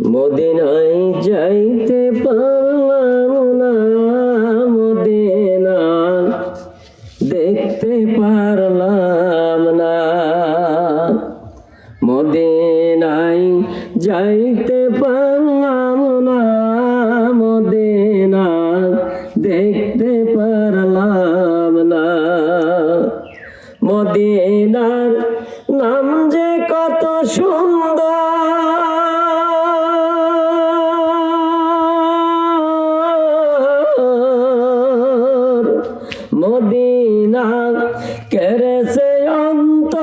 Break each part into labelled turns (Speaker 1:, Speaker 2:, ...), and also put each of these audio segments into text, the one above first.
Speaker 1: মদিনায় যাইতে পারলাম না, মদিনা দেখতে পারলাম না। মদিনায় যাইতে পারলাম না, মদিনা দেখতে পারলাম না। মদিনার নাম যে কত সুন্দর, মদিনা কেড়েছে অন্তর।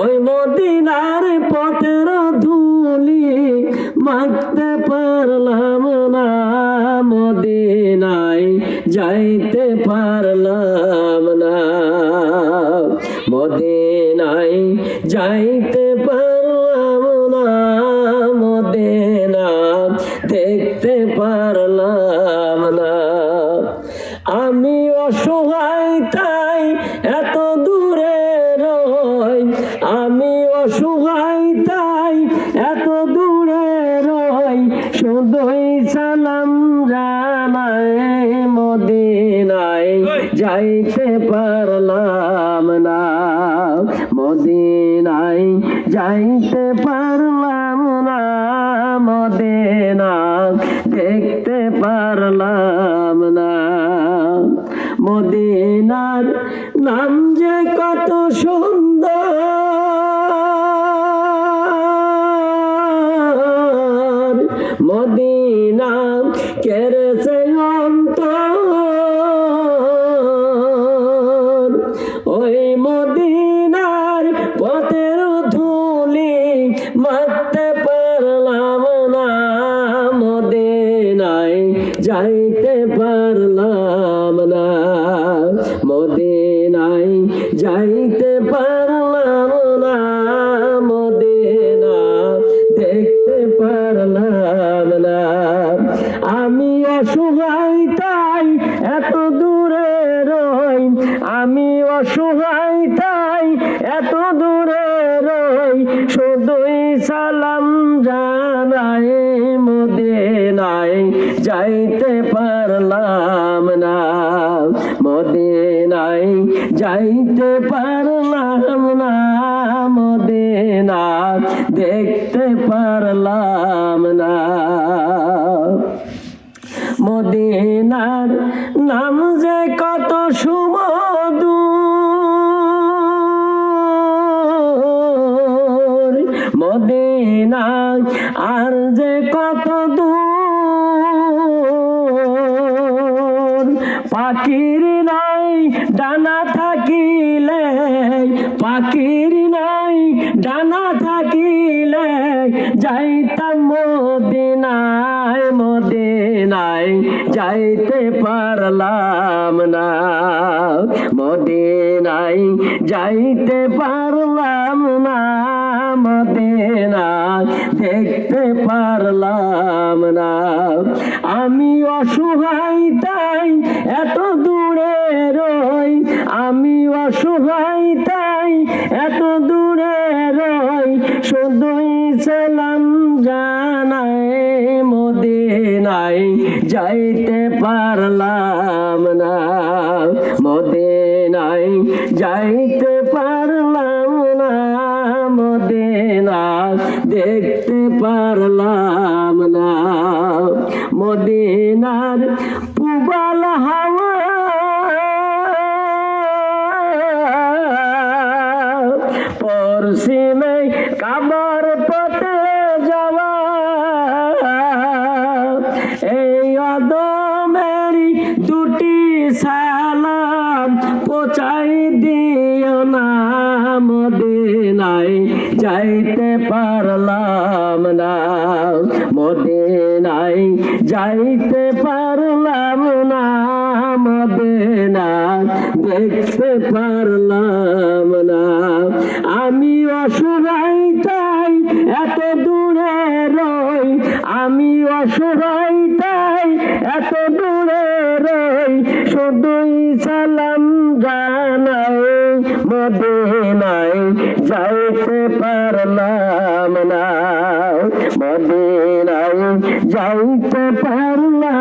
Speaker 1: ওই মদিনার পথের ধুলি মাখতে পারলাম না, মদিনায় যাইতে পারলাম না। মদিনায় যাইতে পারলাম না, মদিনা দেখতে পারলাম না। আমি অসহায় তাই এত দূরে রই, আমি অসহায় তাই এত দূরে রই, শুধুই সালাম জানাই মদিনায় যাইতে পারলাম না। মদিনায় যাইতে পারলাম না, মদিনা দেখতে পারলাম না। মদিনার নাম যে কত সুন্দর, মদিনা কেড়েছে অন্তর। ওই মদিনার পথের ধুলি মাখতে পারলাম না, মদিনায় যাইতে পারলাম না। মদিনায় যাইতে পারলাম না, মদিনা দেখতে পারলাম না। আমি অসহায় তাই এত দূরে রই, আমি অসহায় তাই এত দূরে রই, শুধুই সালাম জানাই মদিনায় যাইতে পারলাম না। মদিনায় যাইতে পারলাম না, মদিনা দেখতে পারলাম না। মদিনার নাম যে কত সুমধুর, মদিনা আর যে কত দূর। পাখির নাই ডানা থাকিলে, পাখির নাই ডানা থাকিলে যাইতাম মদিনায়, মদিনায় যাইতে পারলাম না। মদিনায় যাইতে পারলাম না, মদিনা দেখতে পারলাম না। আমি অসহায় তাই এত দূরে রই, আমি অসহায় তাই এত দূরে রই, শুধুই সালাম জানাই মদিনায় যাইতে পারলাম না। মদিনায় যাইতে পারলাম না, মদিনা দেখতে পারলাম না। মদিনার পুবাল হাওয়া পশ্চিমে কাবার পথে যাওয়া, এই অদমেরি দুটি সালাম পৌঁছাই দিও না, মদিনায় যাইতে পারলাম না। মদিনায় যাইতে পারলাম না, মদিনা দেখতে পারলাম না। আমি অসহায় তাই এত দূরে রই, আমি অসহায় তাই এত দূরে রই, শুধুই সালাম জানাই মদিনা মদিনায় যাইতে পারলাম না, মদিনায় যাইতে পারলাম